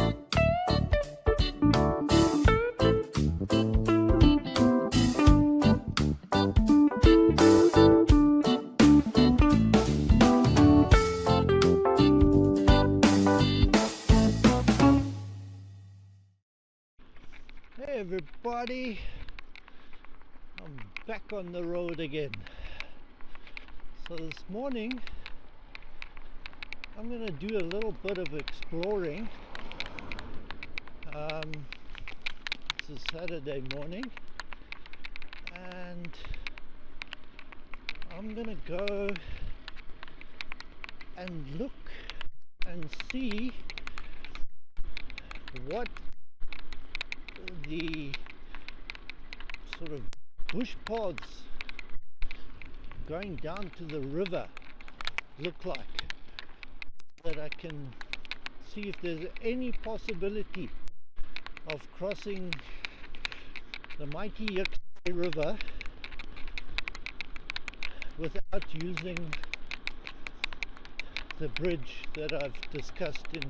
Hey everybody, I'm back on the road again. So this morning I'm going to do a little bit of exploring. It's a Saturday morning and I'm going to go and look and see what the sort of bush paths going down to the river look like, that I can see if there's any possibility of crossing the mighty Jukskei river without using the bridge that I've discussed in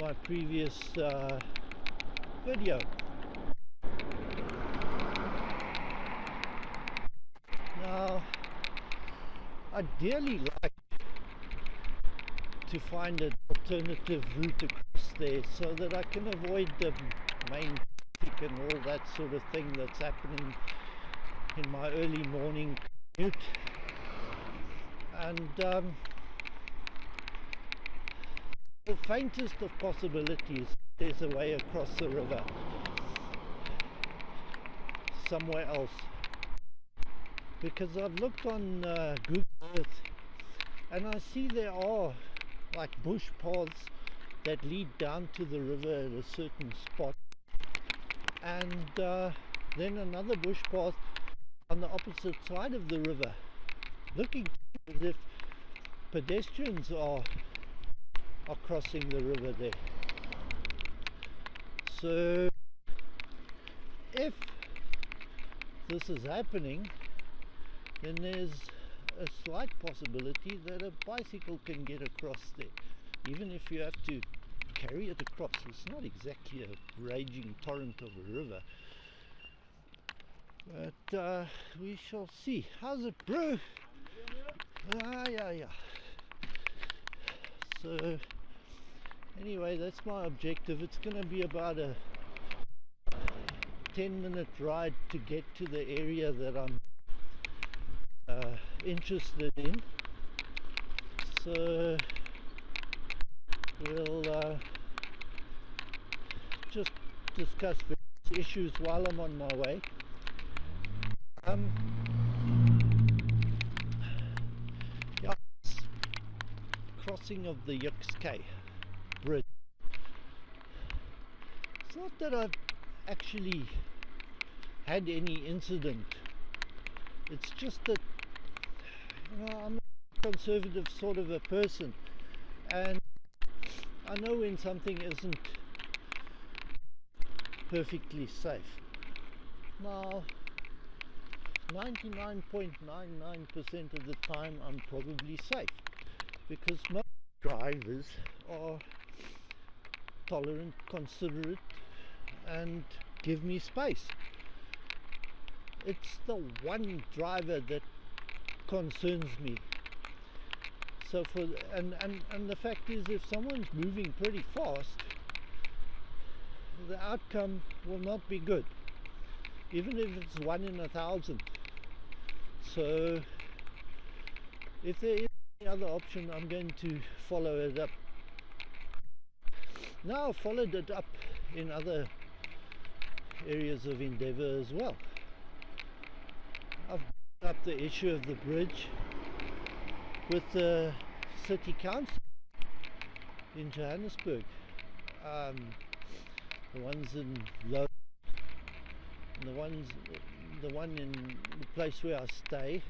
my previous video. Now, I'd dearly like to find an alternative route across there so that I can avoid the main traffic and all that sort of thing that's happening in my early morning commute. And the faintest of possibilities, there's a way across the river somewhere else, because I've looked on Google Earth and I see there are like bush paths that lead down to the river at a certain spot, and then another bush path on the opposite side of the river, looking as if pedestrians are crossing the river there. So if this is happening, then there's a slight possibility that a bicycle can get across there, even if you have to carry it across. It's not exactly a raging torrent of a river, but we shall see. How's it, bro? Yeah. So anyway, that's my objective. It's going to be about a 10-minute ride to get to the area that I'm interested in. So we'll just discuss various issues while I'm on my way. Yeah, crossing of the Jukskei bridge. It's not that I've actually had any incident. It's just that, you know, I'm a conservative sort of a person, and I know when something isn't perfectly safe. Now, 99.99% of the time I'm probably safe, because most drivers are tolerant, considerate, and give me space. It's the one driver that concerns me. So and the fact is, if someone's moving pretty fast, the outcome will not be good, even if it's 1 in 1,000. So if there is any other option, I'm going to follow it up. Now I've followed it up in other areas of endeavour as well. I've brought up the issue of the bridge with the city council in Johannesburg, the ones in Low, and the one in the place where I stay,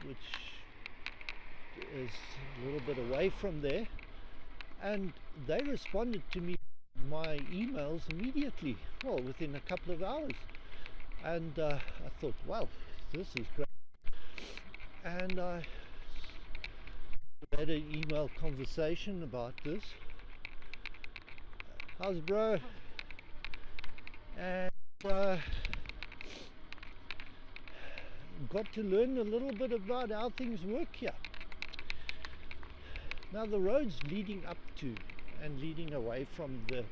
which is a little bit away from there, and they responded to me, my emails, immediately, well, within a couple of hours. And I thought, wow, this is great. And I had an email conversation about this, How's bro? And got to learn a little bit about how things work here. Now the roads leading up to and leading away from the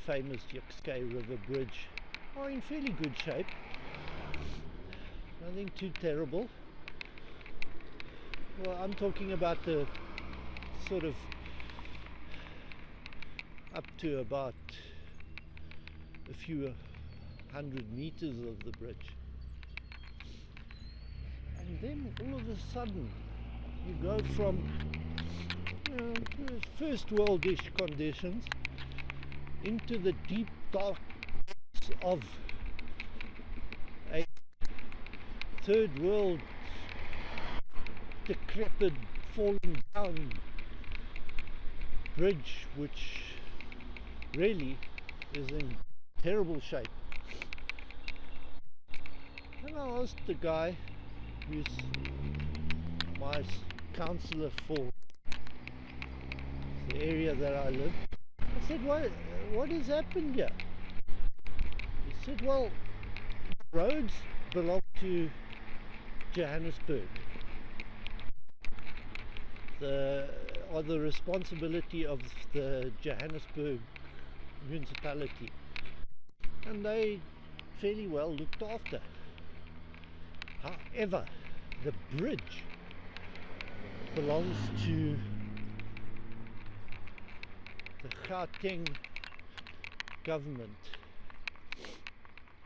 famous Jukskei River Bridge are in fairly good shape. Nothing too terrible. Well, I'm talking about the sort of up to about a few 100 meters of the bridge. And then all of a sudden you go from first world-ish conditions into the deep dark of a third world decrepit, falling down bridge, which really is in terrible shape. And I asked the guy who's my counsellor for the area that I live, I said, what has happened here? He said, well, roads belong to Johannesburg. Are the responsibility of the Johannesburg municipality, and they fairly well looked after. However, the bridge belongs to the Gauteng government,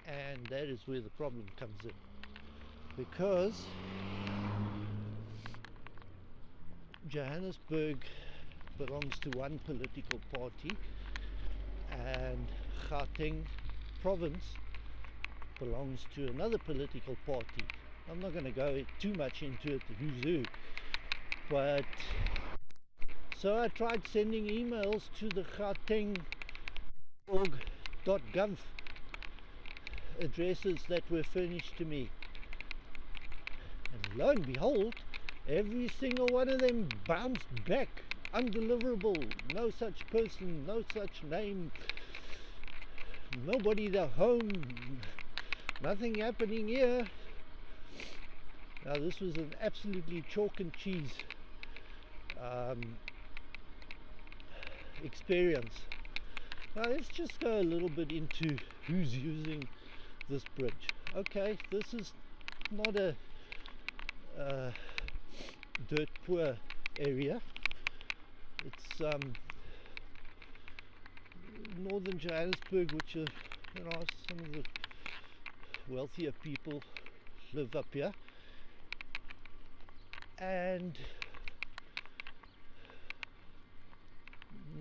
and that is where the problem comes in, because Johannesburg belongs to one political party and Gauteng province belongs to another political party. I'm not going to go too much into it, who's who, but so I tried sending emails to the Gauteng.org.gov addresses that were furnished to me, and lo and behold, every single one of them bounced back, undeliverable, no such person, no such name, nobody there home, nothing happening here. Now this was an absolutely chalk and cheese experience. Now let's just go a little bit into who's using this bridge. Okay, this is not a dirt poor area. It's northern Johannesburg, which are, some of the wealthier people live up here, and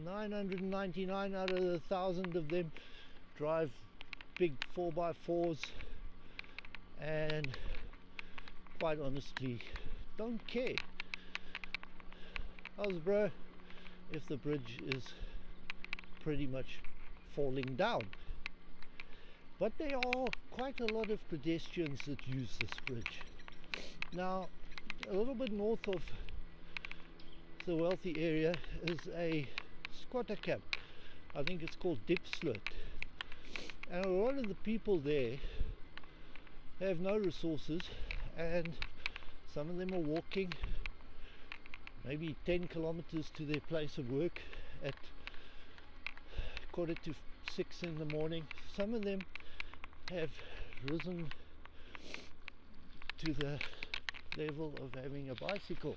999 out of 1,000 of them drive big 4x4s and quite honestly don't care. How's bro if the bridge is pretty much falling down? But there are quite a lot of pedestrians that use this bridge. Now a little bit north of the wealthy area is a squatter camp. I think it's called Dipsloot, and a lot of the people there have no resources, and some of them are walking maybe 10 kilometers to their place of work at 5:45 in the morning. Some of them have risen to the level of having a bicycle,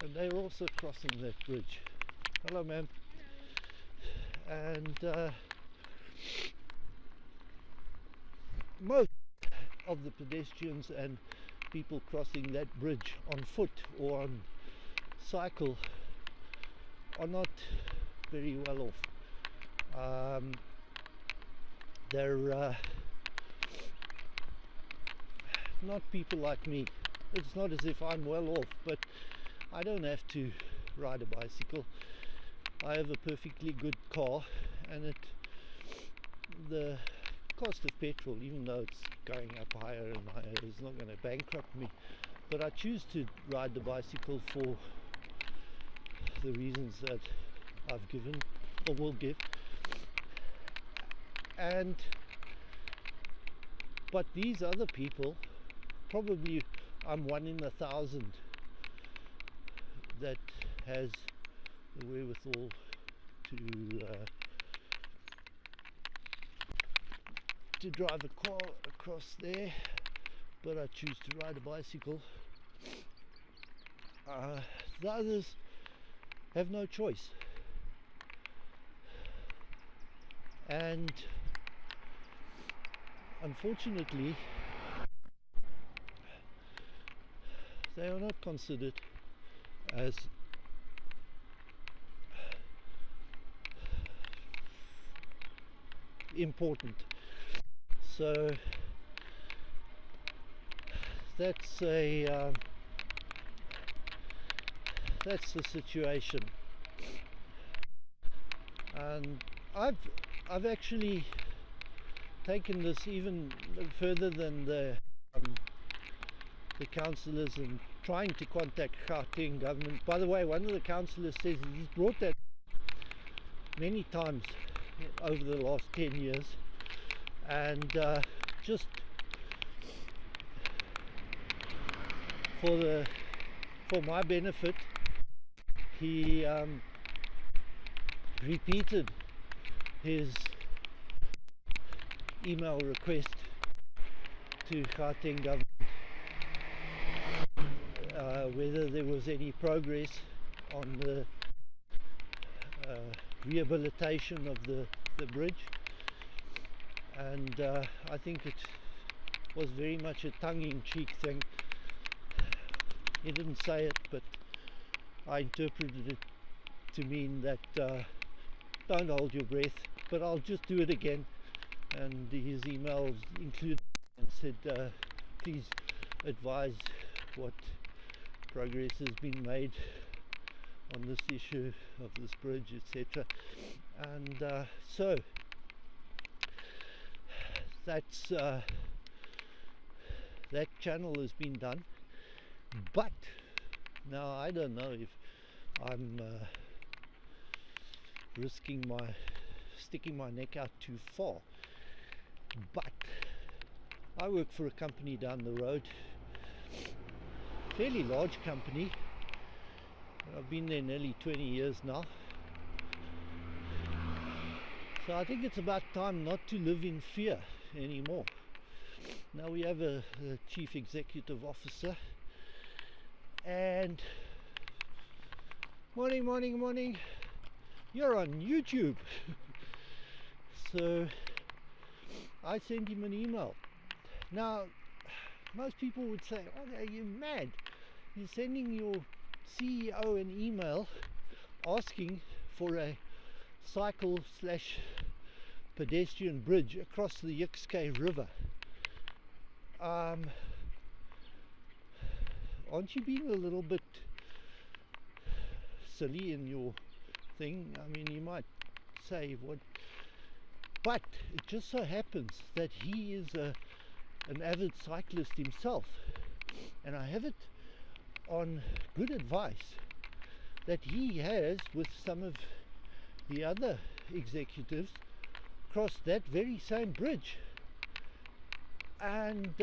and they're also crossing that bridge. Hello ma'am. And most of the pedestrians and people crossing that bridge on foot or on cycle are not very well off. They're not people like me. It's not as if I'm well off, but I don't have to ride a bicycle. I have a perfectly good car, and the cost of petrol, even though it's going up higher and higher, is not going to bankrupt me. But I choose to ride the bicycle for the reasons that I've given or will give. And but these other people, probably I'm one in 1,000 that has the wherewithal to drive a car across there, but I choose to ride a bicycle. The others have no choice, and unfortunately they are not considered as important. So that's the situation, and I've actually taken this even further than the councillors and trying to contact Gauteng government. By the way, one of the councillors says he's brought that many times over the last 10 years, and just for my benefit, he repeated his email request to Gauteng government, whether there was any progress on the rehabilitation of the bridge, and I think it was very much a tongue-in-cheek thing. He didn't say it, but I interpreted it to mean that don't hold your breath, but I'll just do it again. And his emails included and said, please advise what progress has been made on this issue of this bridge, etc. And so that's that channel has been done, but now I don't know if I'm sticking my neck out too far, but I work for a company down the road, fairly large company. I've been there nearly 20 years now, so I think it's about time not to live in fear anymore. Now we have a chief executive officer, and morning, you're on YouTube. So I sent him an email. Now most people would say, oh, are you mad? You're sending your CEO an email asking for a cycle / pedestrian bridge across the Jukskei river. Aren't you being a little bit silly in your thing? I mean, you might say what, but it just so happens that he is an avid cyclist himself, and I have it on good advice that he has, with some of the other executives, crossed that very same bridge. And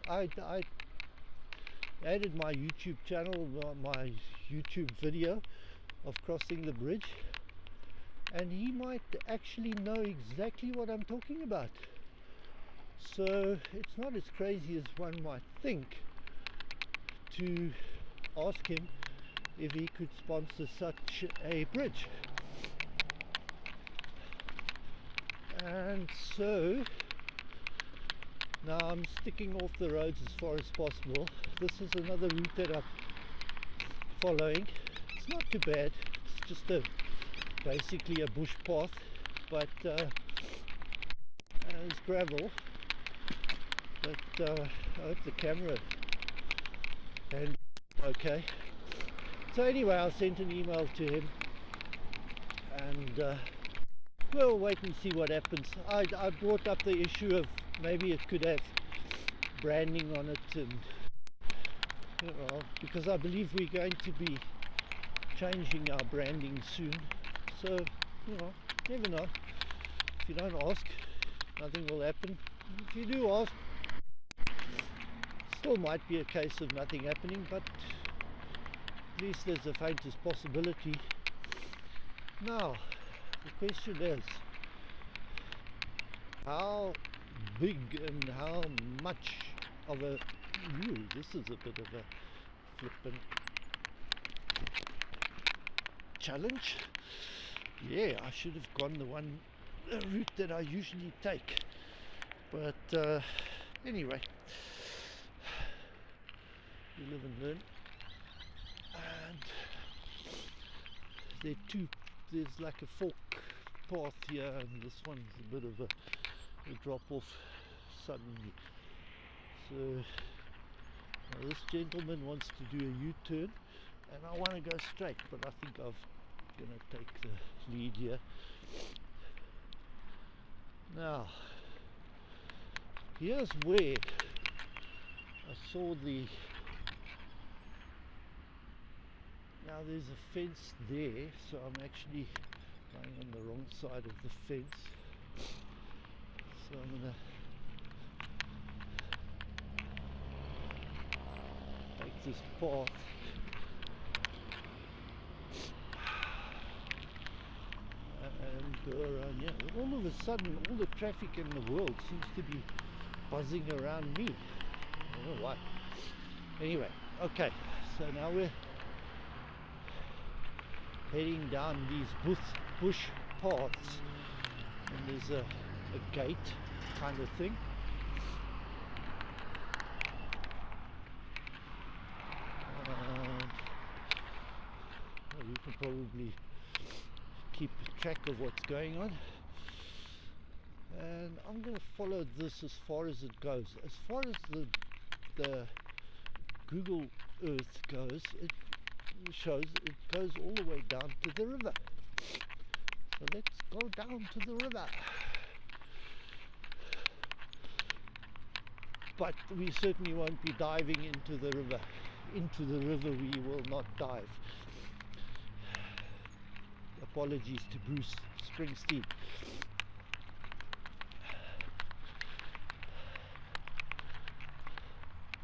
I added my YouTube channel, my YouTube video of crossing the bridge, and he might actually know exactly what I'm talking about. So it's not as crazy as one might think to ask him if he could sponsor such a bridge. And so now I'm sticking off the roads as far as possible. This is another route that I'm following. It's not too bad. It's just basically a bush path, but it's gravel. But I hope the camera and okay. So anyway, I sent an email to him, and we'll wait and see what happens. I brought up the issue of maybe it could have branding on it, and you know, because I believe we're going to be changing our branding soon. So you know, never know. If you don't ask, nothing will happen. If you do ask, still might be a case of nothing happening, but at least there's the faintest possibility. Now, the question is, how big and how much of a... Ooh, this is a bit of a flippin' challenge. Yeah, I should have gone the route that I usually take. But anyway, you live and learn. And there's like a fork path here, and this one's a bit of a drop off suddenly. So now this gentleman wants to do a U-turn, and I want to go straight, but I think I'm going to take the lead here. Now, here's where I saw the... Now there's a fence there, so I'm actually going on the wrong side of the fence. So I'm going to take this path and go around here. All of a sudden, all the traffic in the world seems to be buzzing around me. I don't know why. Anyway, okay, so now we're heading down these bush paths, and there's a gate kind of thing. Well, you can probably keep track of what's going on, and I'm going to follow this as far as it goes. As far as the Google Earth goes, it shows it goes all the way down to the river. So let's go down to the river. But we certainly won't be diving into the river. Into the river we will not dive. Apologies to Bruce Springsteen.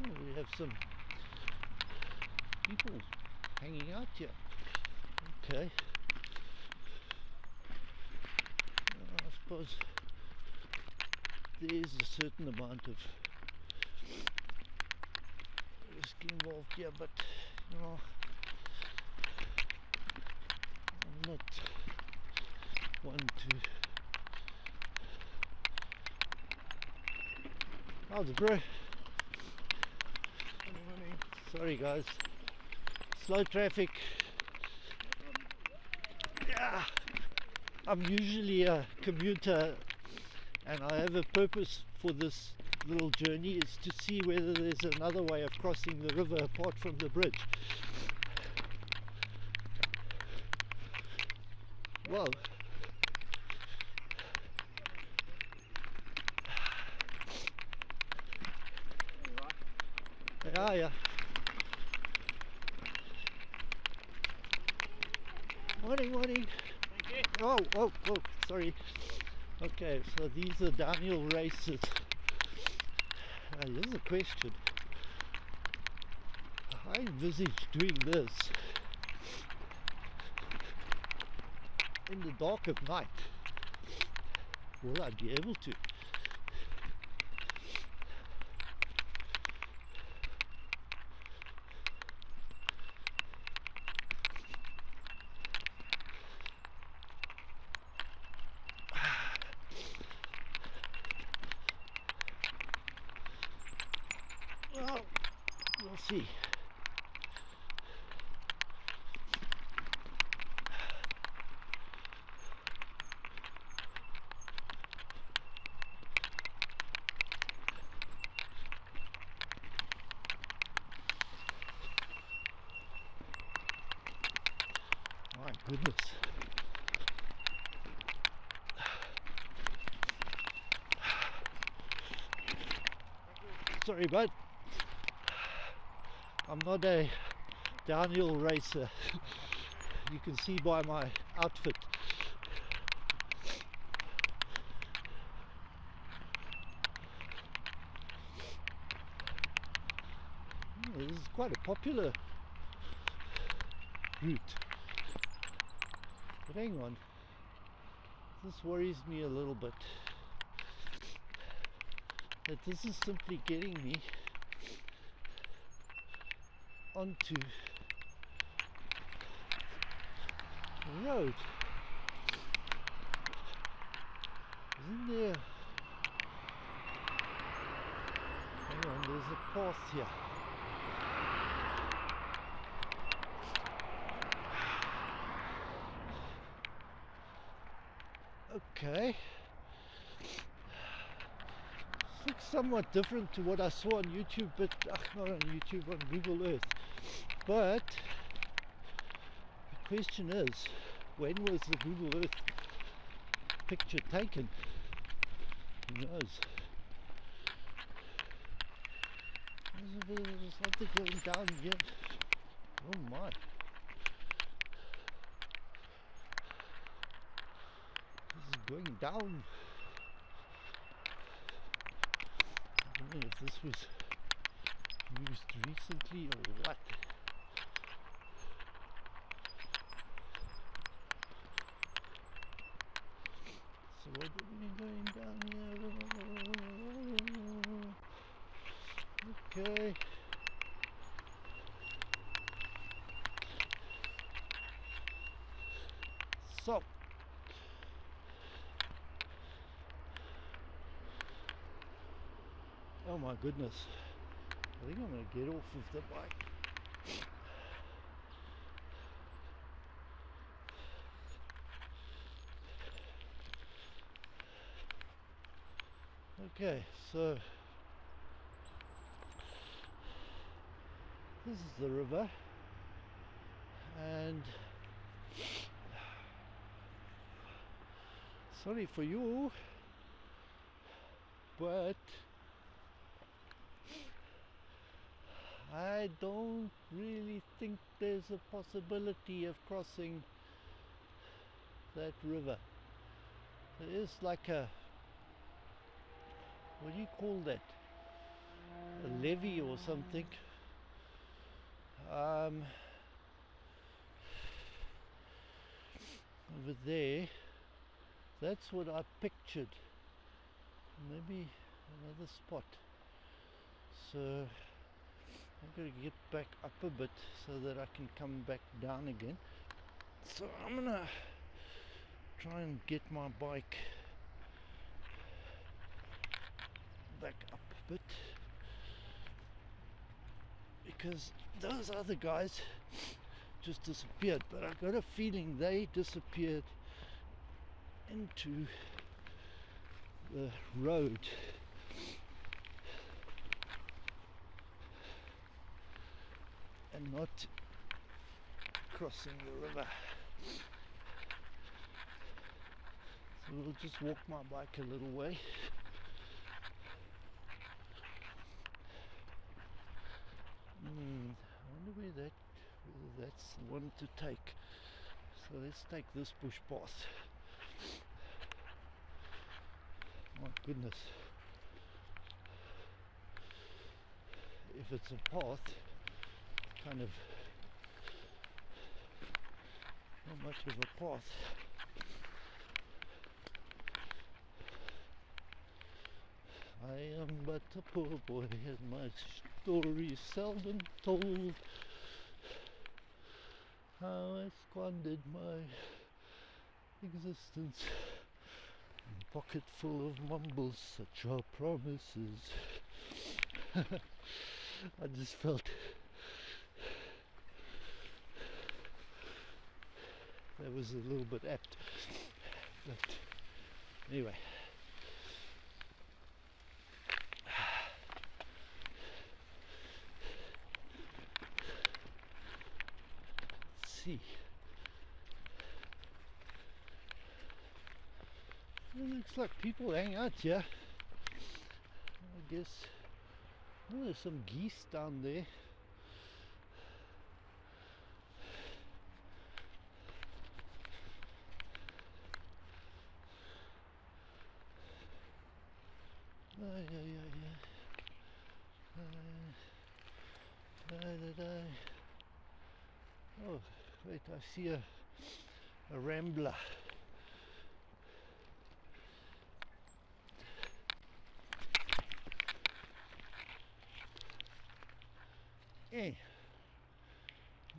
Oh, we have some people hanging out here. Okay. I suppose there is a certain amount of risk involved here, but you know, I'm not one to... How's it, bro? Sorry guys, slow traffic. Yeah, I'm usually a commuter, and I have a purpose for this little journey, is to see whether there's another way of crossing the river apart from the bridge. Whoa. Yeah. Morning. Oh, sorry. Okay, so these are downhill races. Here's a question. I envisage doing this in the dark of night. Will I be able to? Well, we'll see. My goodness. Sorry, bud. I'm not a downhill racer. You can see by my outfit. quite a popular route. But hang on, this worries me a little bit. That this is simply getting me onto the road. Isn't there? Hang on, there's a path here. Okay. This looks somewhat different to what I saw on YouTube, but not on YouTube, on Google Earth. But the question is, when was the Google Earth picture taken? Who knows? There's something going down here. Oh my. This is going down. I don't know if this was used recently or what. So what are we going down here? Okay. So oh my goodness. I think I'm going to get off of the bike. Okay, so this is the river, and sorry for you, but I don't really think there's a possibility of crossing that river. There is like a, what do you call that? A levee or something. Over there. That's what I pictured. Maybe another spot. So I've got to get back up a bit so that I can come back down again. So I'm gonna try and get my bike back up a bit, because those other guys just disappeared, but I got a feeling they disappeared into the road. And not crossing the river. So we'll just walk my bike a little way. I wonder whether that's the one to take. So let's take this bush path. My goodness. If it's a path, kind of not much of a path. I am but a poor boy and my story is seldom told. How I squandered my existence, pocket full of mumbles, such are promises. I just felt that was a little bit apt, but anyway. Let's see. It looks like people hang out here. I guess. Oh, there's some geese down there. Oh, wait, I see a rambler. Hey,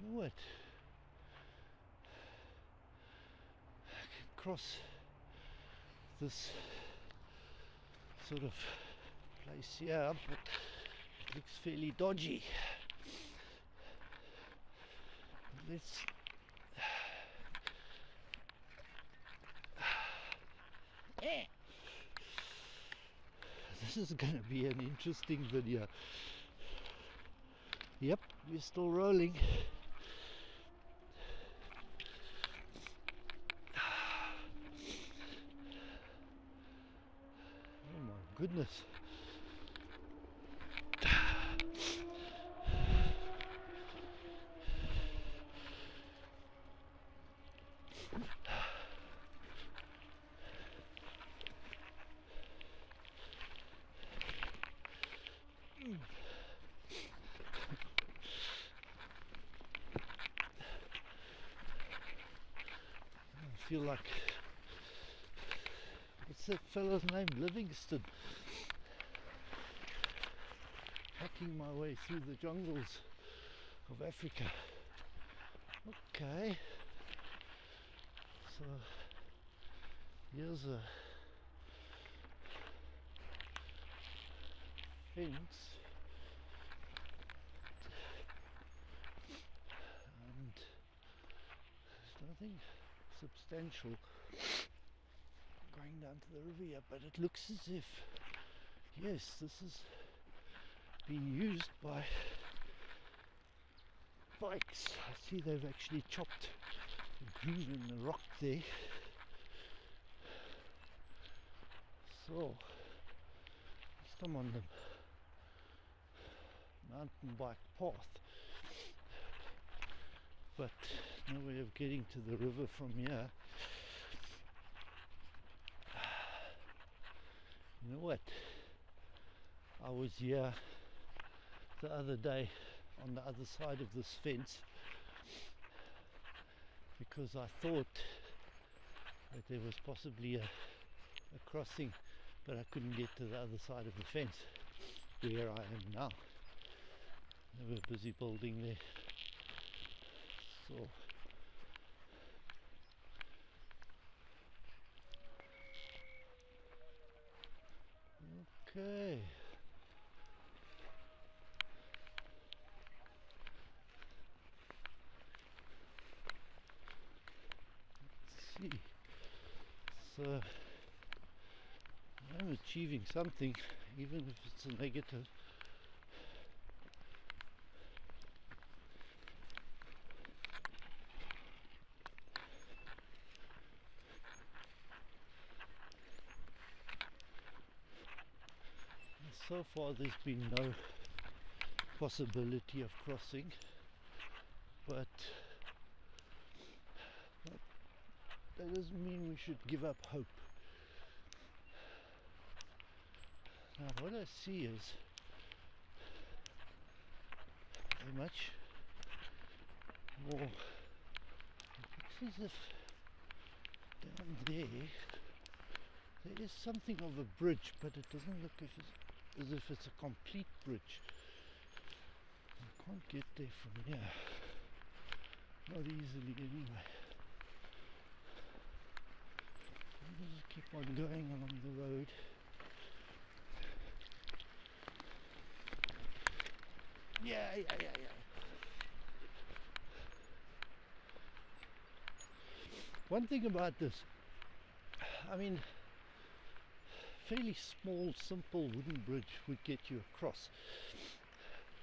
you know what? I can cross this sort of place here, but it looks fairly dodgy. Let's this is going to be an interesting video. Yep, we're still rolling. Oh my goodness. I feel like, what's that fellow's name? Livingston. Hacking my way through the jungles of Africa. Okay. So here's a fence. And there's nothing substantial going down to the river here, but it looks as if, yes, this has been used by bikes. I see they've actually chopped a groove in the rock there. So, I'm on the mountain bike path, but no way of getting to the river from here. You know what? I was here the other day on the other side of this fence because I thought that there was possibly a crossing, but I couldn't get to the other side of the fence where I am now. They were busy building there. So okay. Let's see. So I'm achieving something, even if it's a negative. So far there's been no possibility of crossing, but that doesn't mean we should give up hope. Now what I see is a much more, it looks as if down there is something of a bridge, but it doesn't look as if it's a complete bridge. I can't get there from here, not easily anyway. I'll just keep on going along the road. Yeah. One thing about this, I mean, fairly small, simple wooden bridge would get you across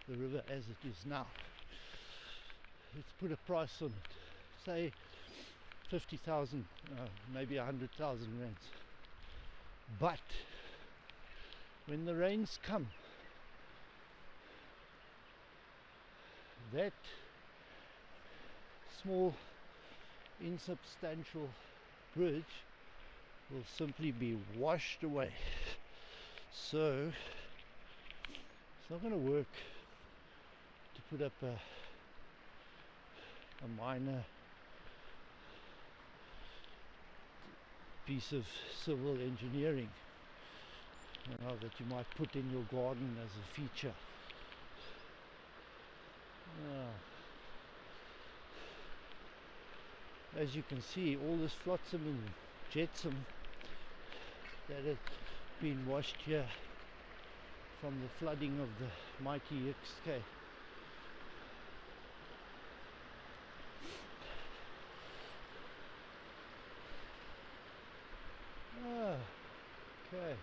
the river as it is now. Let's put a price on it. Say 50,000, maybe 100,000 rands. But when the rains come, that small, insubstantial bridge will simply be washed away. So it's not going to work to put up a minor piece of civil engineering, you know, that you might put in your garden as a feature. As you can see, all this flotsam and jetsam that had been washed here from the flooding of the mighty Jukskei. Okay.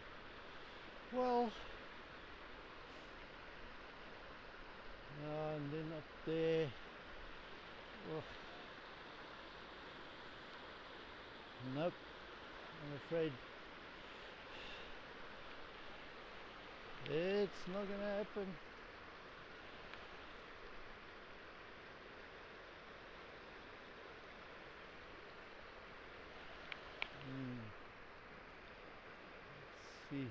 Well, and then up there, oh, nope, I'm afraid it's not gonna happen. Let's see.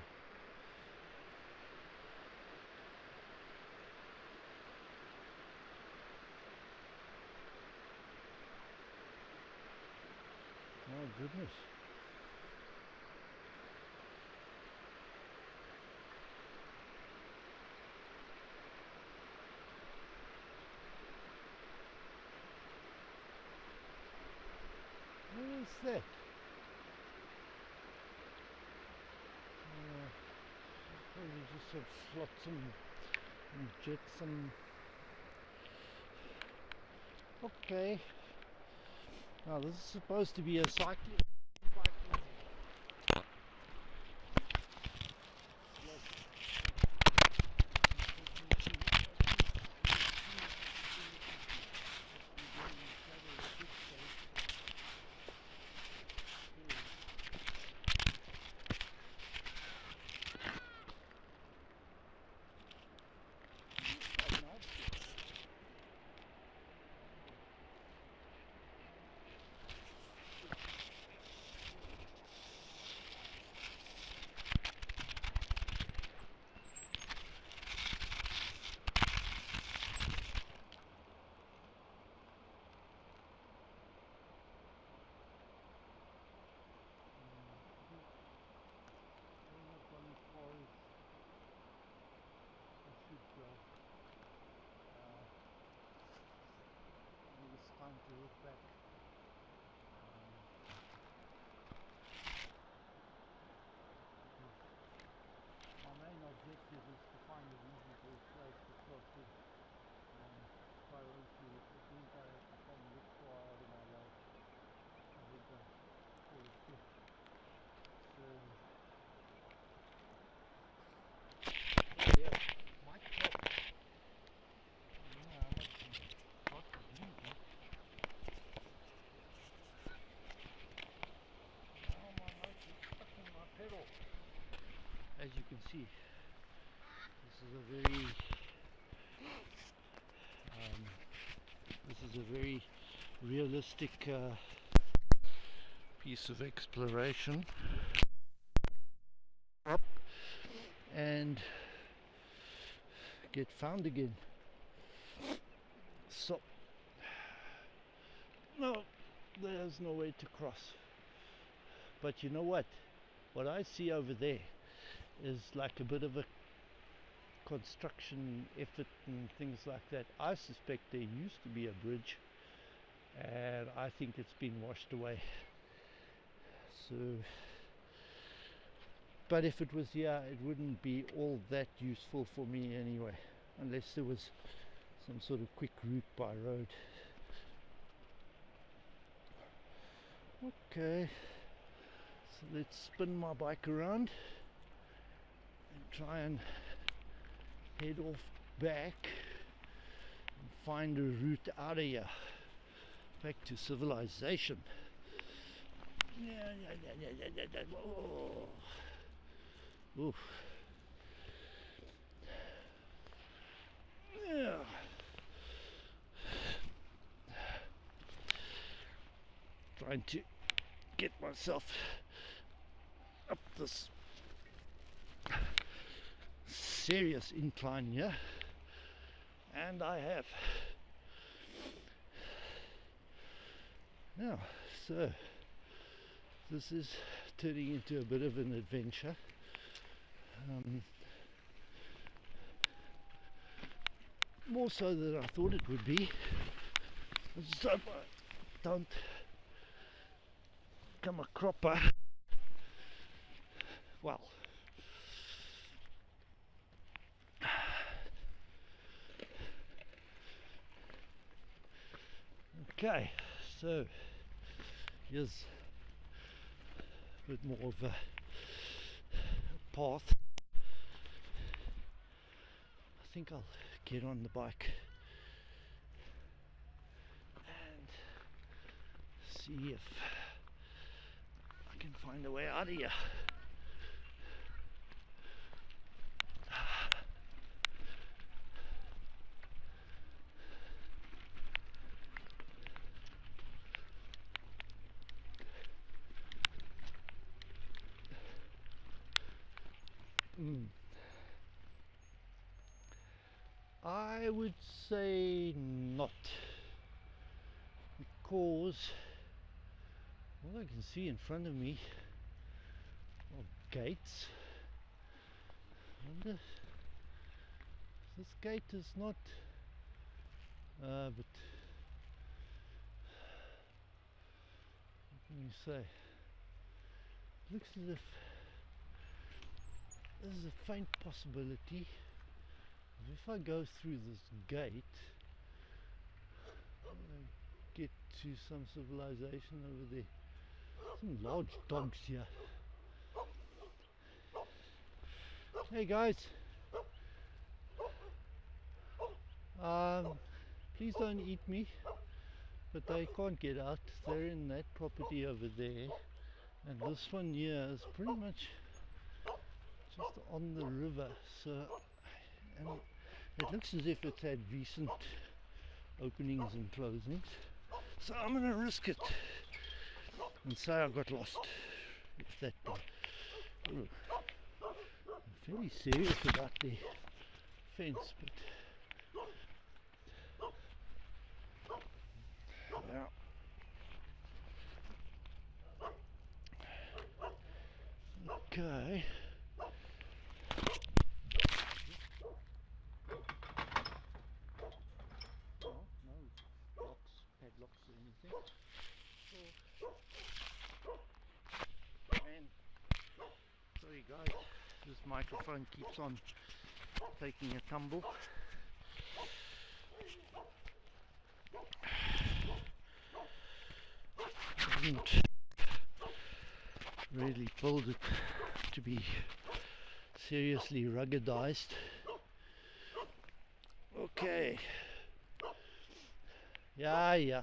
Oh goodness. What is that? Probably just have flotsam and jetsam. Okay. Now this is supposed to be a cycling. Time to look back. My main objective is to find a reasonable place to cross in. Priority, it means I have to come this far out of my way. I think I call it good. So, yeah, might help. As you can see, this is a very realistic piece of exploration. Up and get found again. So, no, there's no way to cross. But you know what? What I see over there is like a bit of a construction effort and things like that. I suspect there used to be a bridge, and I think it's been washed away. So, but if it was here, it wouldn't be all that useful for me anyway, unless there was some sort of quick route by road. Okay, so let's spin my bike around and try and head off back and find a route out of here, back to civilization. Oh. Oof. Yeah. Trying to get myself up this serious incline here, And I have. Now, so this is turning into a bit of an adventure. More so than I thought it would be. I just hope I don't become a cropper. Well, okay, so here's a bit more of a path. I think I'll get on the bike and see if I can find a way out of here. I would say not, because all I can see in front of me are gates. I wonder, this gate is not, but what can you say? It looks as if there's a faint possibility if I go through this gate, I get to some civilization over there. Some large dogs here. Hey guys, please don't eat me, but they can't get out. They're in that property over there, and this one here is pretty much just on the river. So, and it looks as if it's had recent openings and closings. So I'm gonna risk it and say I got lost. If that, I'm fairly serious about the fence, but yeah. Okay. Oh, no locks, padlocks or anything. And sorry guys, this microphone keeps on taking a tumble. I didn't really build it to be seriously ruggedized. Okay. Yeah.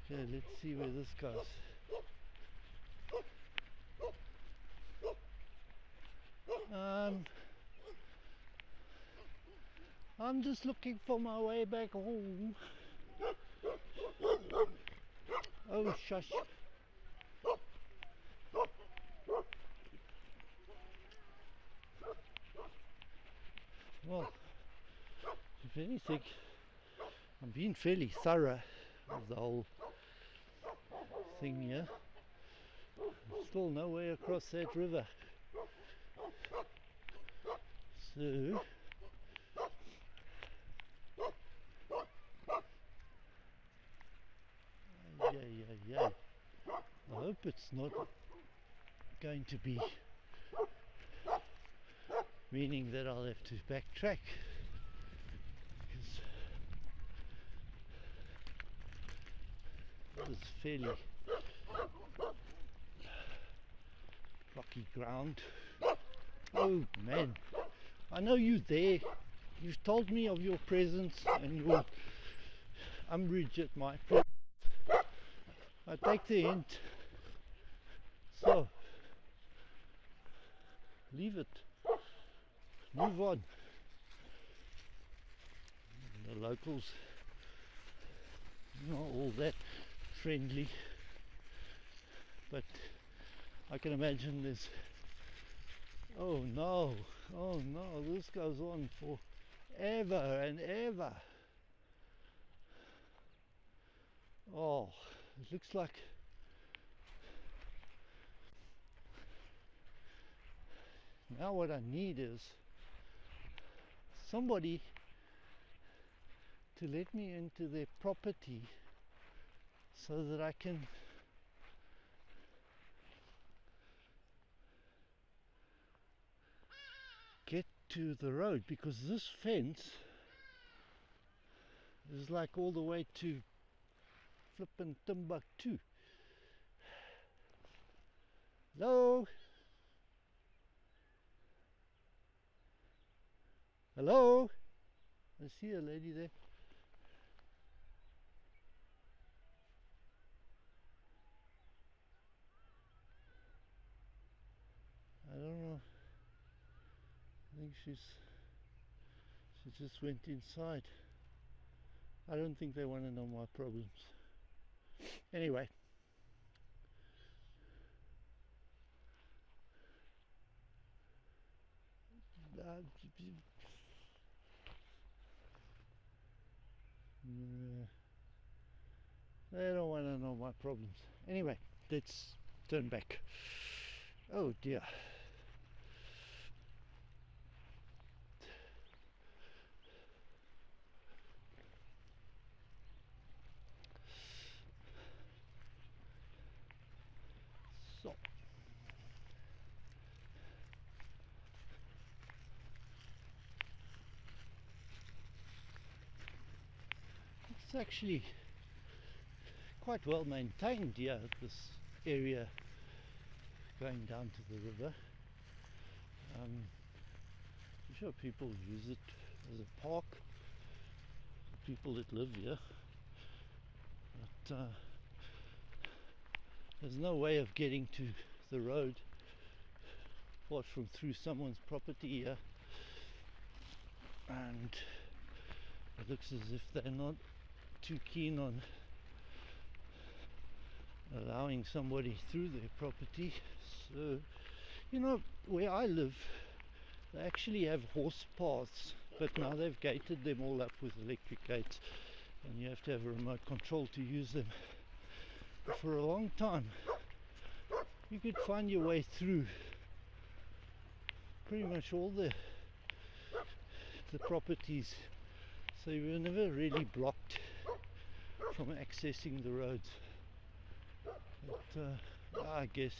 Okay, let's see where this goes. I'm just looking for my way back home. Oh, shush. Well, if anything, I'm being fairly thorough with the whole thing here. Still no way across that river. So, yeah. I hope it's not going to be meaning that I'll have to backtrack, because it was fairly rocky ground. Oh man, I know you there. You've told me of your presence and your umbrage at my presence. I take the hint. So, leave it. Move on. The locals not all that friendly, but I can imagine there's Oh no, oh no, this goes on for ever and ever. Oh, it looks like now what I need is somebody to let me into their property so that I can get to the road, because this fence is like all the way to flippin' Timbuktu. Hello? Hello? I see a lady there. I don't know. I think she just went inside. I don't think they want to know my problems. Anyway. They don't want to know my problems. Anyway, let's turn back. Oh dear. So, it's actually quite well maintained here, this area going down to the river. I'm sure people use it as a park, the people that live here, but there's no way of getting to the road apart from through someone's property here, and it looks as if they're not too keen on allowing somebody through their property. So, you know, where I live, they actually have horse paths, but now they've gated them all up with electric gates, and you have to have a remote control to use them. But for a long time, you could find your way through pretty much all the properties, so you were never really blocked from accessing the roads. But I guess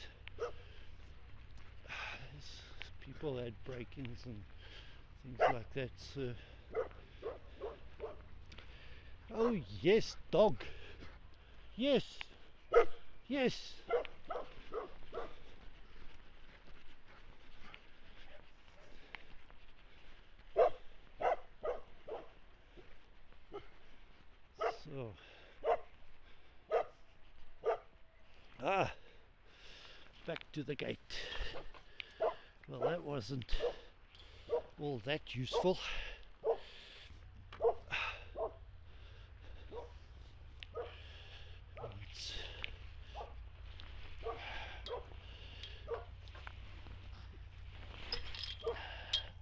people had break-ins and things like that. So, oh yes, dog. Yes, yes. So, back to the gate. Well, that wasn't all that useful. Let's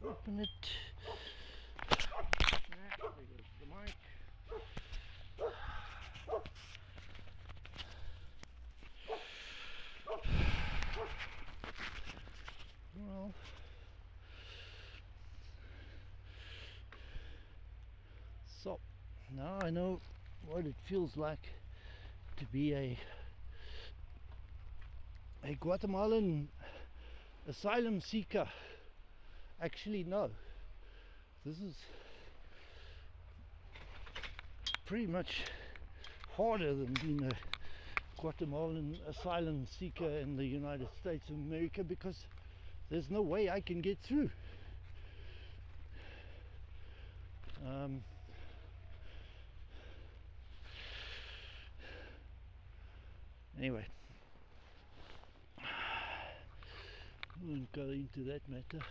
open it. There goes the mic. Well, so now I know what it feels like to be a Guatemalan asylum seeker. Actually, no, this is pretty much harder than being a Guatemalan asylum seeker in the United States of America, because there's no way I can get through. Anyway, we won't go into that matter.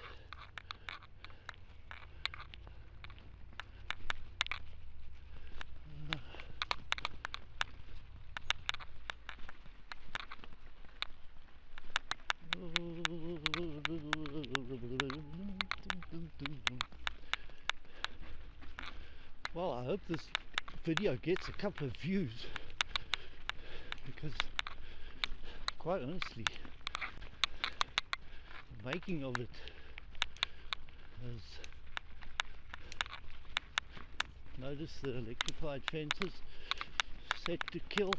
this video gets a couple of views, because quite honestly, the making of it has noticed the electrified fences set to kill,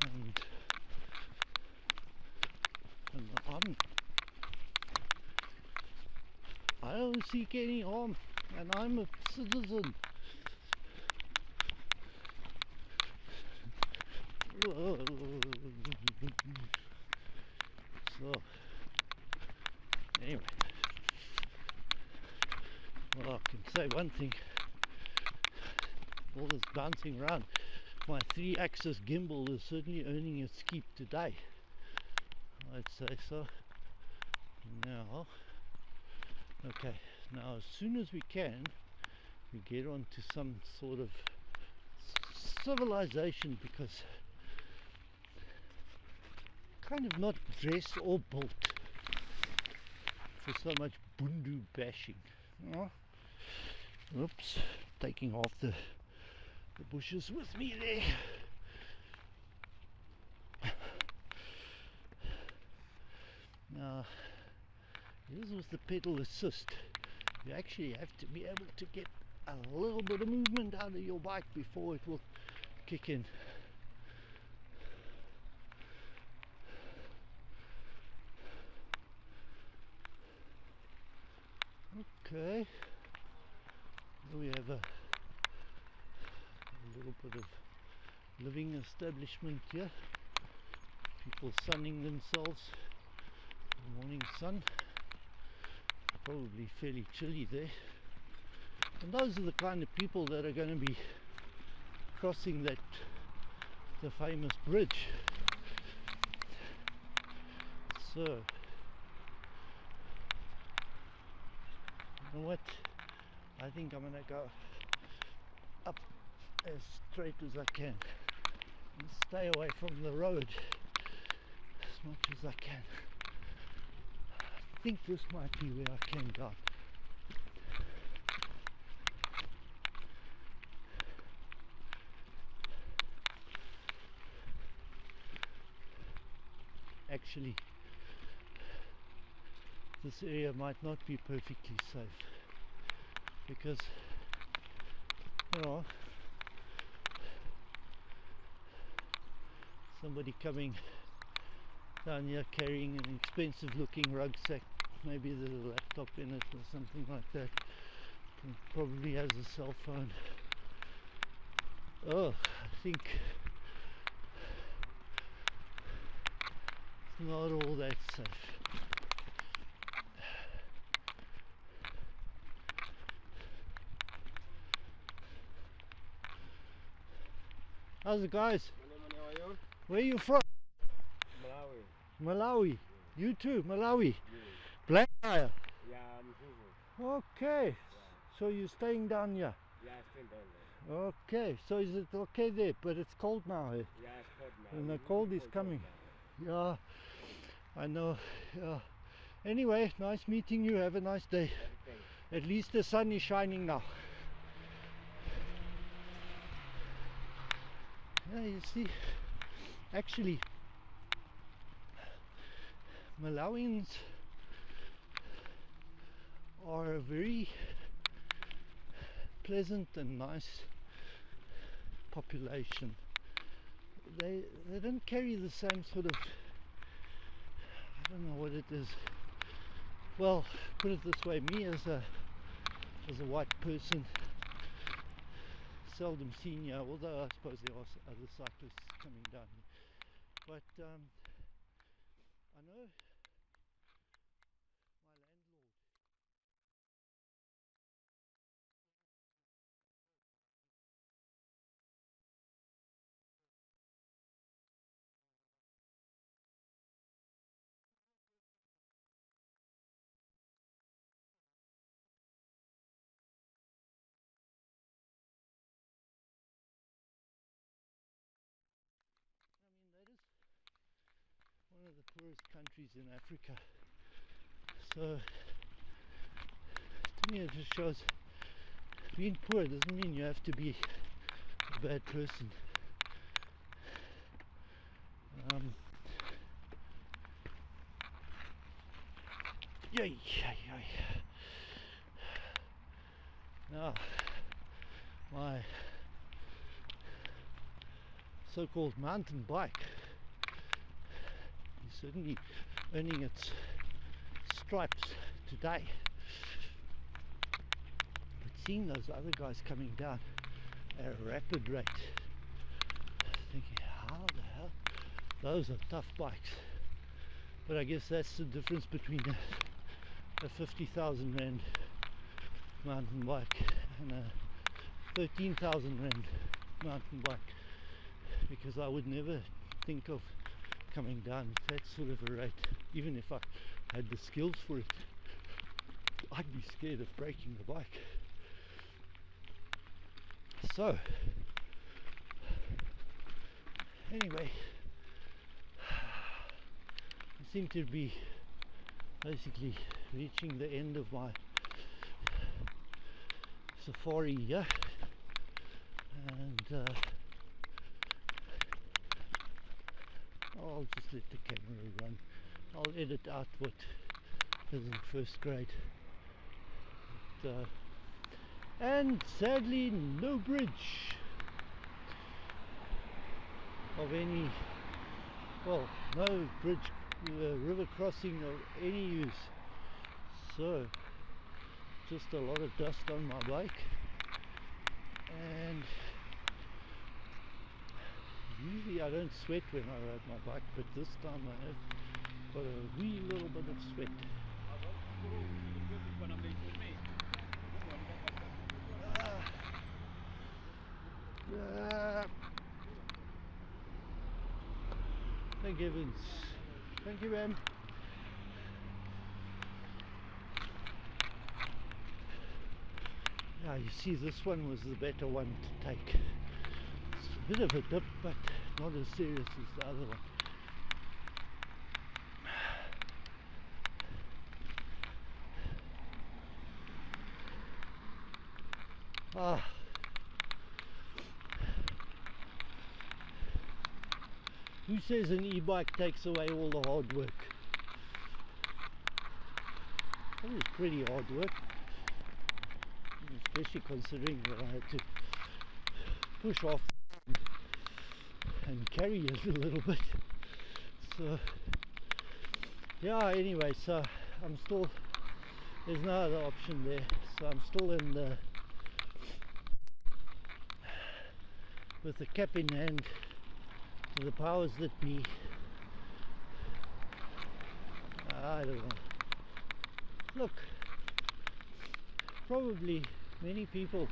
and I don't seek any harm, and I'm a citizen. So anyway, well, I can say one thing: all this bouncing around, my 3-axis gimbal is certainly earning its keep today, I'd say so. Now, okay, now as soon as we can, we get on to some sort of civilization, because kind of not dressed or built for so much bundu bashing. Oh, oops, taking off the bushes with me there. Now, this was the pedal assist. You actually have to be able to get a little bit of movement out of your bike before it will kick in. Okay, here we have a little bit of living establishment here. People sunning themselves. The morning sun. Probably fairly chilly there. And those are the kind of people that are going to be crossing the famous bridge. So, you know what? I think I'm going to go up as straight as I can and stay away from the road as much as I can. I think this might be where I can go. Actually, this area might not be perfectly safe, because, you know, somebody coming down here carrying an expensive looking rucksack, maybe there's a laptop in it or something like that, probably has a cell phone. Oh, I think it's not all that safe. How's it, guys? How are you? Where are you from? Malawi. Malawi. You too, Malawi. Yeah. Black Isle. Yeah, I'm Zulu. Okay. Yeah. So you're staying down here? Yeah, still down there. Okay. So is it okay there? But it's cold now, eh? Yeah, it's cold now. And the It's cold is cold coming. now. Yeah, I know. Yeah. Anyway, nice meeting you. Have a nice day. Everything. At least the sun is shining now. Yeah, you see, actually, Malawians are a very pleasant and nice population. They don't carry the same sort of, I don't know what it is. Well, put it this way, me as a white person, seldom seen here, although I suppose there are other cyclists coming down here. But I know my landlord. I mean, that is one of the poorest countries in Africa. So to me it just shows Being poor doesn't mean you have to be a bad person. Yay, yay, yay. Now, my so-called mountain bike is certainly earning its stripes today. But seeing those other guys coming down at a rapid rate, thinking, how the hell? Those are tough bikes. But I guess that's the difference between a 50,000 rand mountain bike and a 13,000 rand mountain bike, because I would never think of coming down at that sort of a rate. Even if I had the skills for it, I'd be scared of breaking the bike. So anyway, I seem to be basically reaching the end of my safari here, and I'll just let the camera run. I'll edit out what isn't first grade. But, and sadly, no bridge of any, well, no bridge, river crossing of any use. So just a lot of dust on my bike, and usually I don't sweat when I ride my bike, but this time I have got a wee little bit of sweat. Thank you, Vince. Thank you, ma'am. Yeah, you see, this one was the better one to take. It's a bit of a dip, but not as serious as the other one. Ah. Who says an e-bike takes away all the hard work? That was pretty hard work, especially considering that I had to push off and carry it a little bit. So yeah, anyway, so I'm still, there's no other option there, so I'm still in the, with the cap in hand to the powers that be. I don't know. Look, probably many people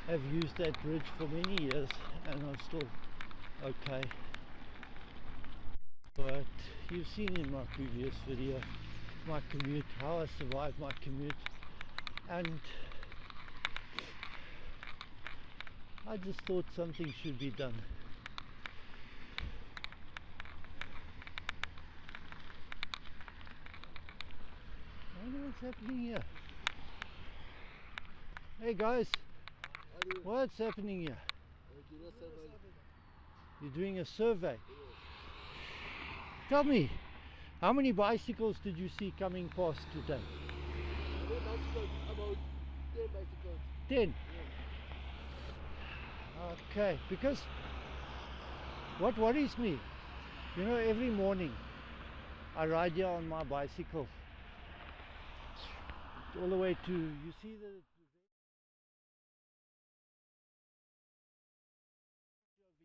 have used that bridge for many years and are still okay. But you've seen in my previous video my commute, how I survived my commute, and I just thought something should be done. I wonder what's happening here. Hey guys, what's happening here? You're doing a survey? Tell me, how many bicycles did you see coming past today? About 10 bicycles. 10? Okay, because what worries me, you know, every morning I ride here on my bicycle all the way to, you see the over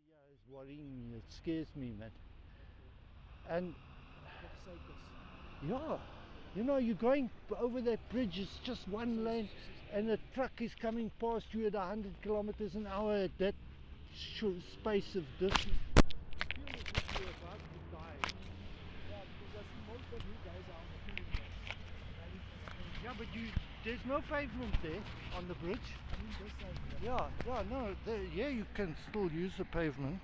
here is worrying me, it scares me, man. And yeah, you know, you're going over that bridge, it's just one lane, and a truck is coming past you at 100 kilometers an hour at that short space of distance. Yeah, but there's no pavement there on the bridge. Yeah, no, yeah, you can still use the pavement.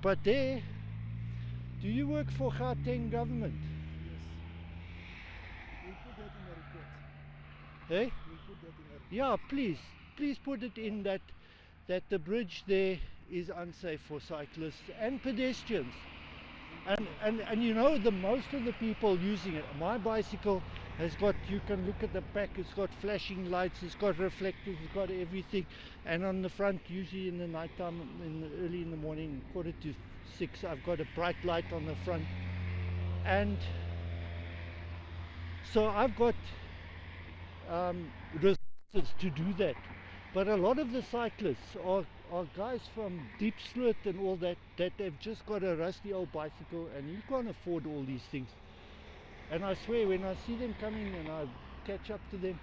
But there, do you work for Gauteng government? We'll put that in the report. Hey? We'll put that in the report. Yeah, please. please put it in that the bridge there is unsafe for cyclists and pedestrians. And you know, the most of the people using it, my bicycle has got, you can look at the back, it's got flashing lights, it's got reflectors, it's got everything. And on the front, usually in the night time, early in the morning, 5:45, I've got a bright light on the front. And so I've got resources to do that. But a lot of the cyclists are guys from Deep Sloot and all that have just got a rusty old bicycle, and you can't afford all these things. And I swear, when I see them coming and I catch up to them,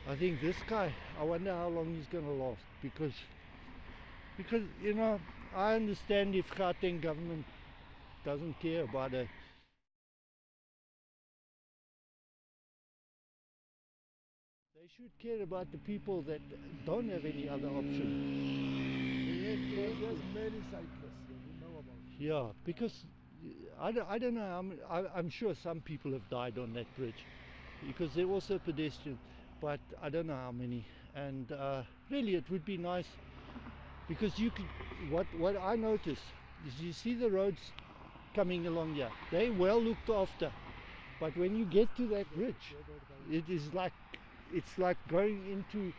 I think, this guy, I wonder how long he's going to last, because you know, I understand if Gauteng government doesn't care about it. They should care about the people that don't have any other option. There's many cyclists that we know about. Yeah, because I don't know, I'm sure some people have died on that bridge, because they're also pedestrians, but I don't know how many. And really, it would be nice, because you could, what I notice is, you see the roads coming along here, they're well looked after, but when you get to that bridge, it is like, it's like going into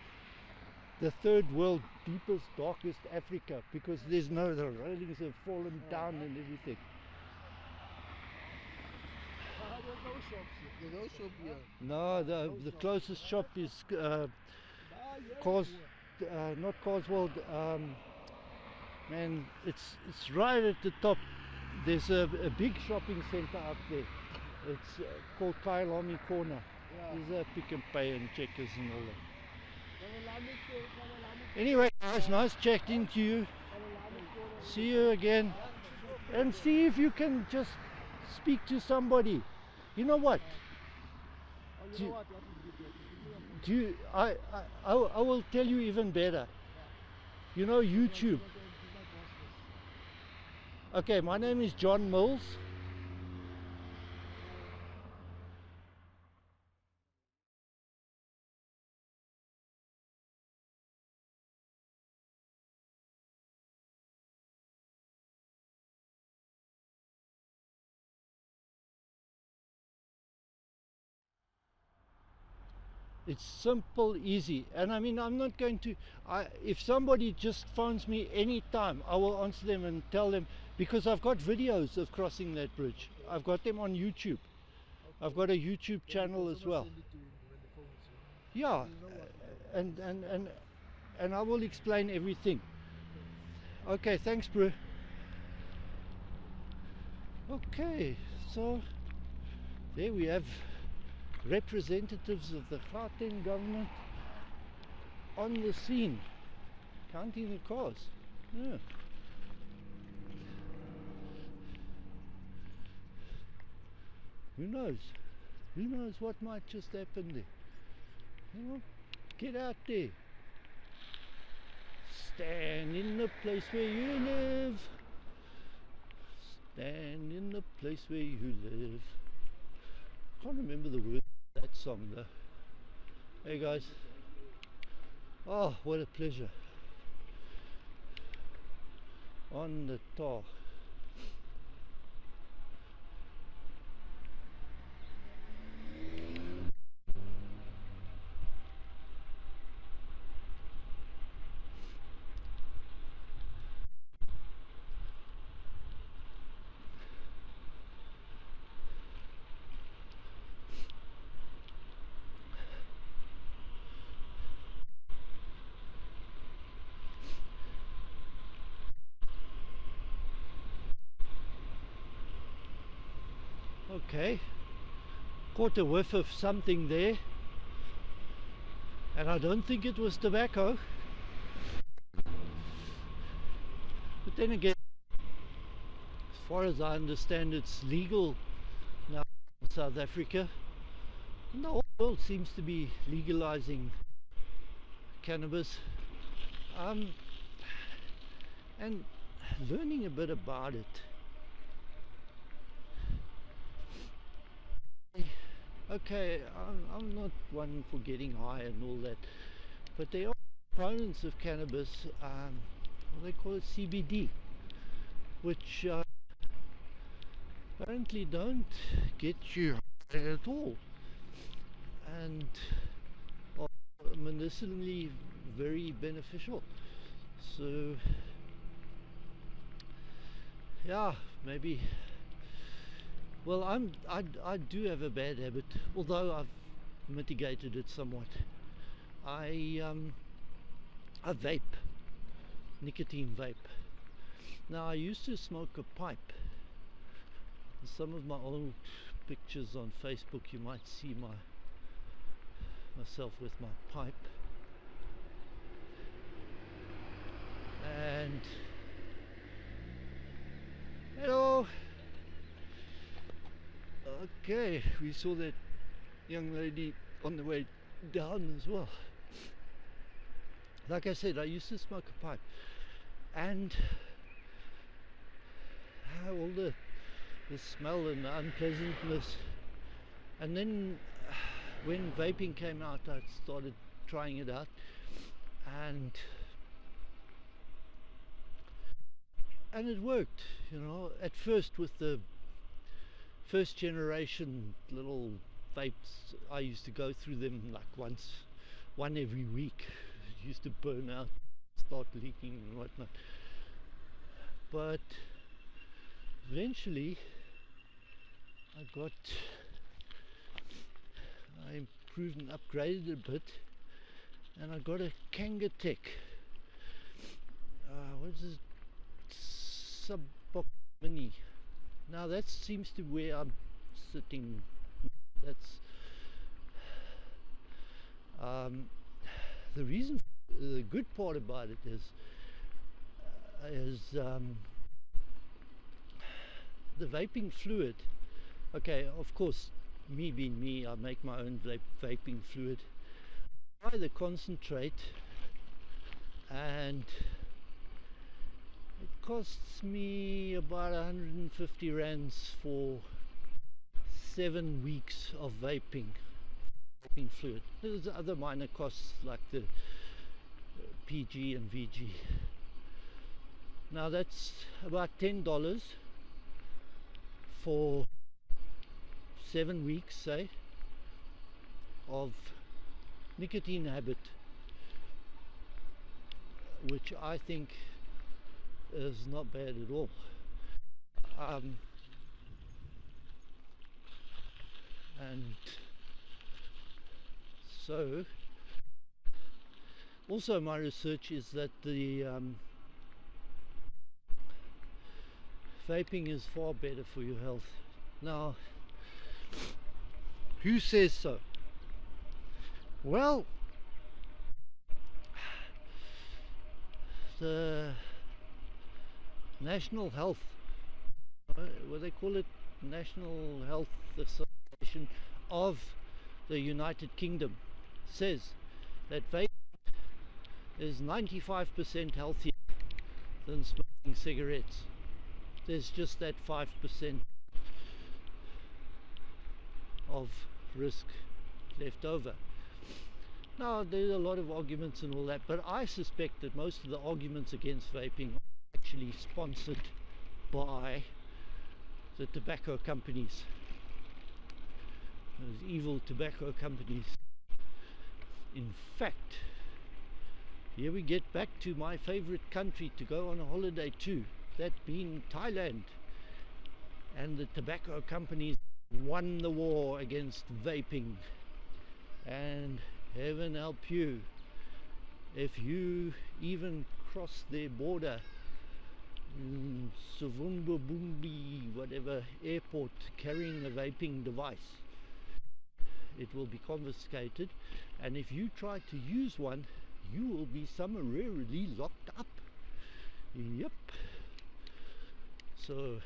the third world, deepest, darkest Africa, because there's no, the railings have fallen down and everything. There's no shops here. There's no shop here. No, the closest shop is not Carswell, man, it's right at the top. There's a big shopping center up there. It's called Kailami Corner. Yeah. There's a Pick and Pay and Checkers and all that. Anyway, guys, nice chatting to you. See you again. And see if you can just speak to somebody. You know what? I will tell you even better. You know YouTube. Okay, my name is John Mills. It's simple, easy, and I mean, I'm not going to, if somebody just phones me anytime, I will answer them and tell them, because I've got videos of crossing that bridge. I've got them on YouTube. I've got a YouTube channel as well. Yeah, and I will explain everything. Okay, thanks, bro. Okay, so there we have representatives of the Gauteng government on the scene, counting the cars. Yeah. Who knows? Who knows what might just happen there? Well, get out there. Stand in the place where you live. Stand in the place where you live. Can't remember the words of that song though. Hey guys. Oh, what a pleasure. On the tar. Okay, caught a whiff of something there, and I don't think it was tobacco, but then again, as far as I understand, it's legal now in South Africa, and the whole world seems to be legalizing cannabis, and learning a bit about it. Okay, I'm not one for getting high and all that, but there are proponents of cannabis, what they call it, CBD, which apparently don't get you high at all, and are medicinally very beneficial. So yeah, maybe. Well, I do have a bad habit, although I've mitigated it somewhat. I vape, nicotine vape. Now I used to smoke a pipe. In some of my old pictures on Facebook, you might see myself with my pipe. And hello. Okay, we saw that young lady on the way down as well. Like I said, I used to smoke a pipe, and all the smell and the unpleasantness. And then when vaping came out, I started trying it out, and it worked, you know. At first, with the first generation little vapes, I used to go through them like one every week. It used to burn out, start leaking and whatnot. But eventually I improved and upgraded a bit, and I got a Kangatech. What is it? Subbox Mini. Now that seems to where I'm sitting. That's the reason. The good part about it is the vaping fluid. Okay, of course, me being me, I make my own vaping fluid. I buy the concentrate, and it costs me about 150 rands for 7 weeks of vaping fluid. There's other minor costs like the PG and VG. Now that's about $10 for 7 weeks, say, of nicotine habit, which I think is not bad at all. And so also my research is that the vaping is far better for your health. Now, who says so? Well, the National Health, what they call it, National Health Association of the United Kingdom, says that vaping is 95% healthier than smoking cigarettes. There's just that 5% of risk left over. Now, there's a lot of arguments and all that, but I suspect that most of the arguments against vaping are actually sponsored by the tobacco companies, those evil tobacco companies. In fact, here we get back to my favorite country to go on a holiday to, that being Thailand. And the tobacco companies won the war against vaping, and heaven help you if you even cross their border in Suvarnabhumi, whatever airport, carrying a vaping device. It will be confiscated, and if you try to use one, you will be summarily locked up. Yep. So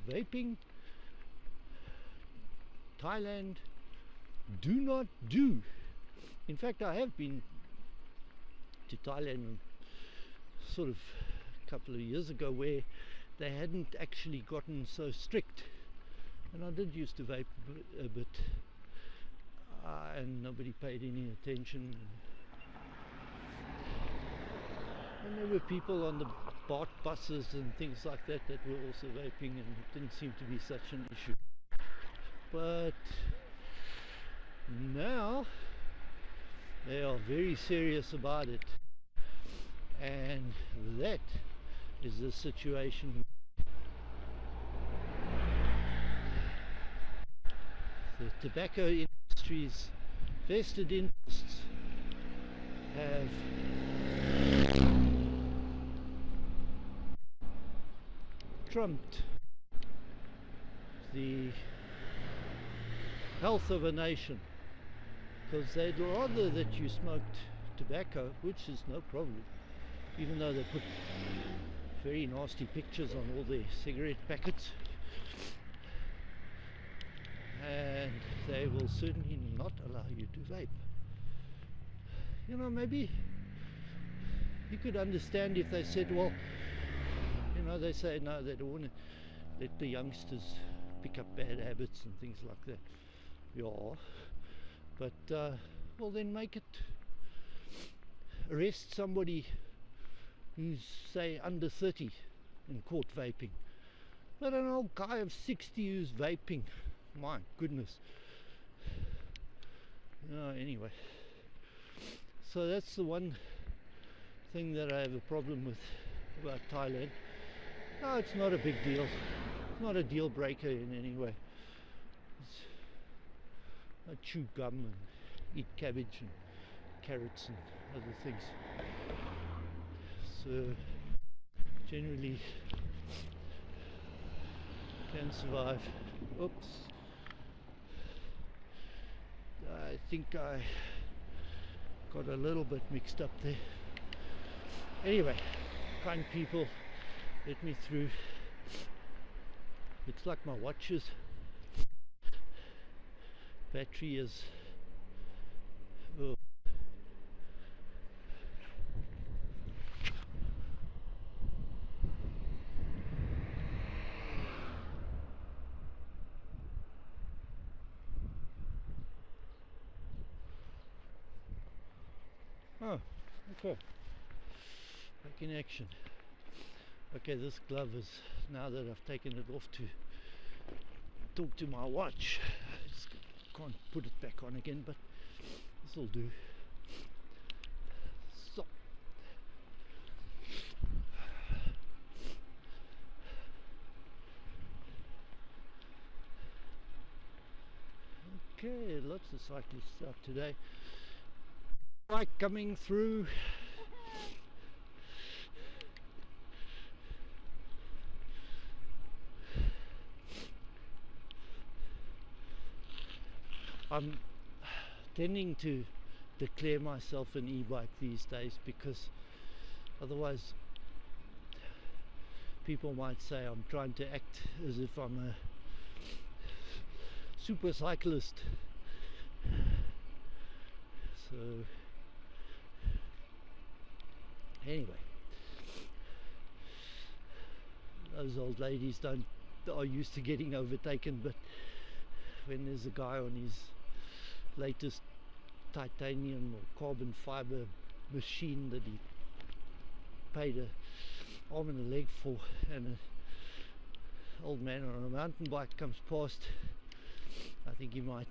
vaping, Thailand, do not do. In fact, I have been to Thailand sort of a couple of years ago, where they hadn't actually gotten so strict, and I did used to vape a bit, and nobody paid any attention. And there were people on the BART buses and things like that that were also vaping, and it didn't seem to be such an issue. But now they are very serious about it, and that is the situation. The tobacco industry's vested interests have trumped the health of a nation, because they'd rather that you smoked tobacco, which is no problem, even though they put very nasty pictures on all their cigarette packets, and they will certainly not allow you to vape. You know, maybe you could understand if they said, well, you know, they say no, they don't want to let the youngsters pick up bad habits and things like that. Yeah, but well, then make it, arrest somebody who's, say, under 30 and caught vaping. But an old guy of 60 who's vaping, my goodness. Anyway, so that's the one thing that I have a problem with about Thailand. No, it's not a big deal. It's not a deal breaker in any way. I chew gum and eat cabbage and carrots and other things. So generally can survive. Oops. I think I got a little bit mixed up there. Anyway, kind people, let me through. Looks like my watch's battery is oh, okay. Back in action. Okay, this glove is, now that I've taken it off to talk to my watch, I just can't put it back on again, but this will do. So, okay, lots of cyclists out today. Bike coming through. I'm tending to declare myself an e-bike these days, because otherwise people might say I'm trying to act as if I'm a super cyclist. So anyway, those old ladies are used to getting overtaken, but when there's a guy on his latest titanium or carbon fiber machine that he paid an arm and a leg for, and an old man on a mountain bike comes past, I think he might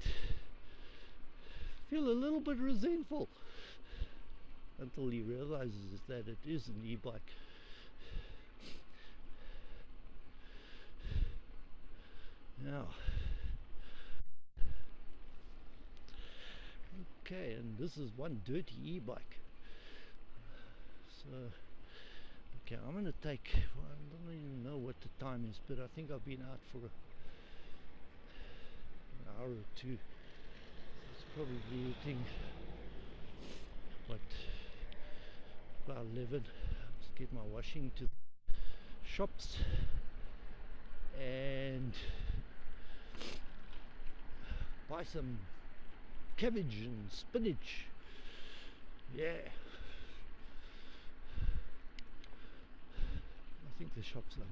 feel a little bit resentful until he realizes that it is an e-bike. Now, okay, and this is one dirty e-bike. So, okay, I'm going to take, well, I don't even know what the time is, but I think I've been out for an hour or two. It's probably hitting, what, about 11. Just get my washing to the shops and buy some cabbage and spinach. Yeah. I think the shop's on.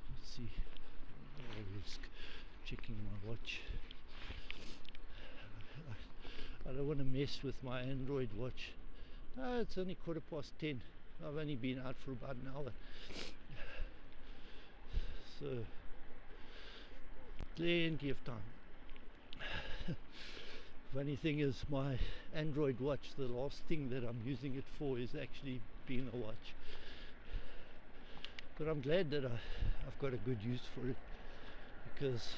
Let's see. I'll risk checking my watch. I don't want to mess with my Android watch. It's only 10:15. I've only been out for about an hour. So, plenty of time. Funny thing is, my Android watch, the last thing that I'm using it for is actually being a watch. But I'm glad that I've got a good use for it, because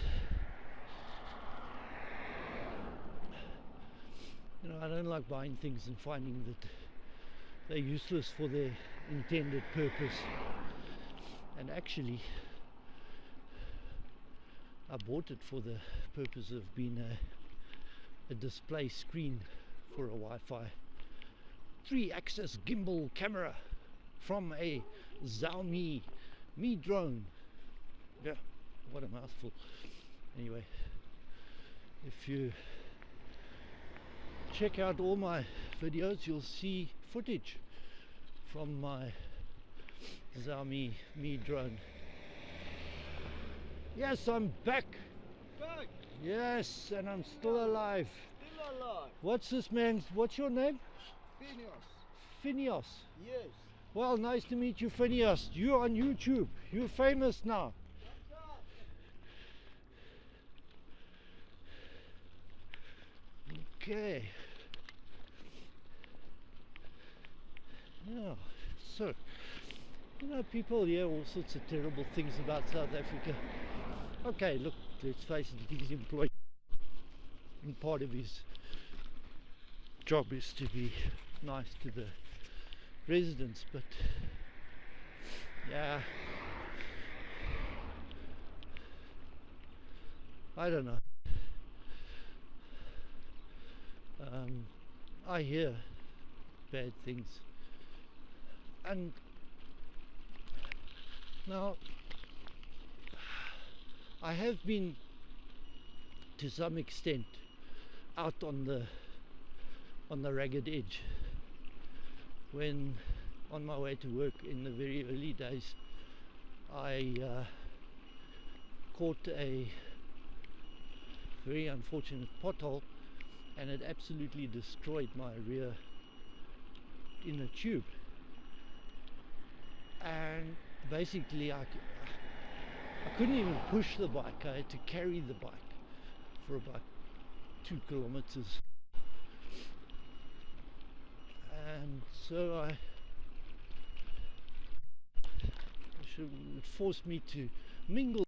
I don't like buying things and finding that they're useless for their intended purpose. And actually, I bought it for the purpose of being a display screen for a Wi-Fi 3-axis gimbal camera from a Xiaomi Mi drone. Yeah, what a mouthful. Anyway, if you check out all my videos, you'll see footage from my Xiaomi Mi drone. Yes, I'm back. Back. Yes, and I'm still alive. Still alive. What's this man's, what's your name? Phineas. Phineas. Yes. Well, nice to meet you, Phineas. You're on YouTube. You're famous now. Okay. Yeah, so, people hear all sorts of terrible things about South Africa. Okay, look, let's face it, he's employed, and part of his job is to be nice to the residents, but yeah, I don't know. I hear bad things, and now I have been to some extent out on the ragged edge when on my way to work in the very early days. I caught a very unfortunate pothole, and it absolutely destroyed my rear inner tube, and basically I couldn't even push the bike. I had to carry the bike for about 2 kilometers, and so it forced me to mingle